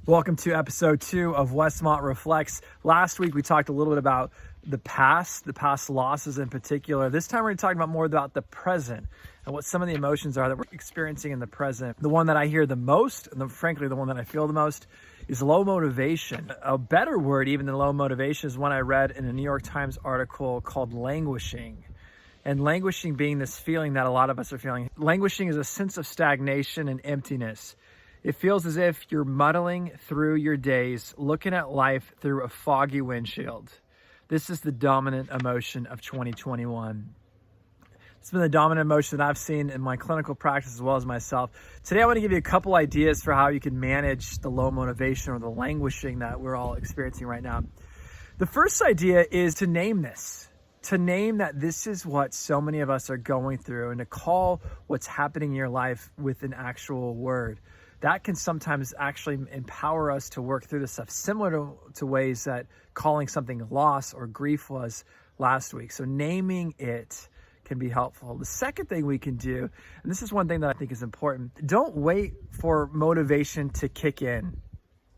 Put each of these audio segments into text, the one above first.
Welcome to episode 2 of Westmont Reflects. Last week we talked a little bit about the past losses in particular. This time we're going to talk about more about the present and what some of the emotions are that we're experiencing in the present. The one that I hear the most, and frankly the one that I feel the most, is low motivation. A better word even than low motivation is one I read in a New York Times article called languishing. And languishing being this feeling that a lot of us are feeling. Languishing is a sense of stagnation and emptiness. It feels as if you're muddling through your days, looking at life through a foggy windshield. This is the dominant emotion of 2021. It's been the dominant emotion that I've seen in my clinical practice as well as myself. Today, I want to give you a couple ideas for how you can manage the low motivation or the languishing that we're all experiencing right now. The first idea is to name this. To name that this is what so many of us are going through, and to call what's happening in your life with an actual word. That can sometimes actually empower us to work through this stuff, similar to ways that calling something loss or grief was last week. So naming it can be helpful. The second thing we can do, and this is one thing that I think is important, don't wait for motivation to kick in.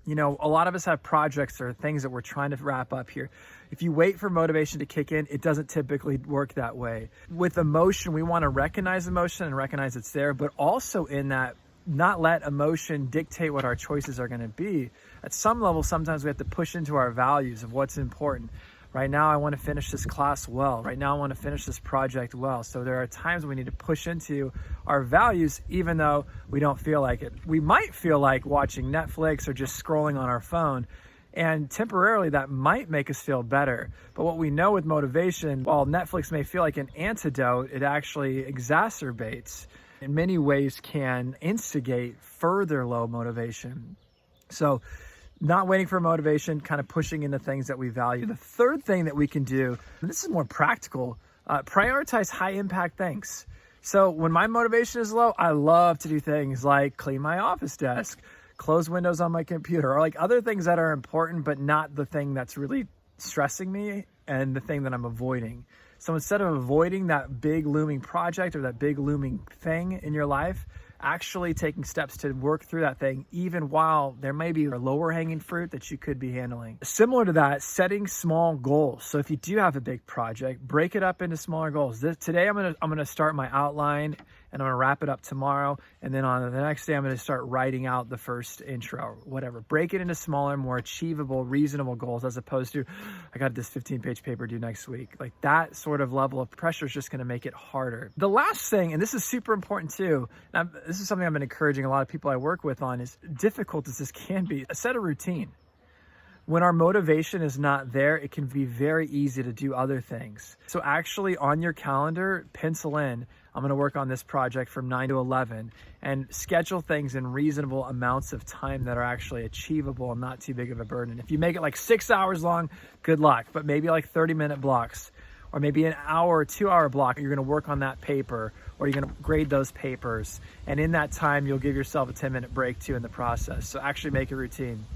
You know, a lot of us have projects or things that we're trying to wrap up here. If you wait for motivation to kick in, it doesn't typically work that way. With emotion, we want to recognize emotion and recognize it's there, but also in that, not let emotion dictate what our choices are going to be. At some level, sometimes we have to push into our values of what's important. Right now, I want to finish this class well. Right now, I want to finish this project well. So there are times we need to push into our values, even though we don't feel like it. We might feel like watching Netflix or just scrolling on our phone, and temporarily that might make us feel better. But what we know with motivation, while Netflix may feel like an antidote, it actually exacerbates, in many ways can instigate further low motivation. So not waiting for motivation, kind of pushing into things that we value. The third thing that we can do, and this is more practical, prioritize high impact things. So when my motivation is low, I love to do things like clean my office desk, close windows on my computer, or like other things that are important, but not the thing that's really stressing me and the thing that I'm avoiding. So instead of avoiding that big looming project or that big looming thing in your life, actually taking steps to work through that thing, even while there may be a lower hanging fruit that you could be handling. Similar to that, setting small goals. So if you do have a big project, break it up into smaller goals. Today, I'm gonna start my outline, and I'm gonna wrap it up tomorrow. And then on the next day, I'm gonna start writing out the first intro, whatever. Break it into smaller, more achievable, reasonable goals, as opposed to, I got this 15-page paper due next week. Like that sort of level of pressure is just gonna make it harder. The last thing, and this is super important too, and this is something I've been encouraging a lot of people I work with on, is difficult as this can be, set a routine. When our motivation is not there, it can be very easy to do other things. So actually on your calendar, pencil in, I'm gonna work on this project from 9 to 11, and schedule things in reasonable amounts of time that are actually achievable and not too big of a burden. If you make it like 6 hours long, good luck, but maybe like 30-minute blocks, or maybe an hour or 2 hour block, you're gonna work on that paper, or you're gonna grade those papers. And in that time, you'll give yourself a 10-minute break too in the process. So actually make a routine.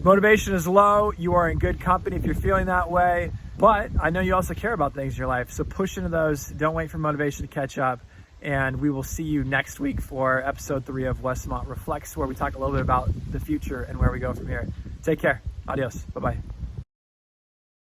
Motivation is low. You are in good company if you're feeling that way, but I know you also care about things in your life. So push into those. Don't wait for motivation to catch up. And we will see you next week for episode 3 of Westmont Reflects, where we talk a little bit about the future and where we go from here. Take care. Adios. Bye-bye.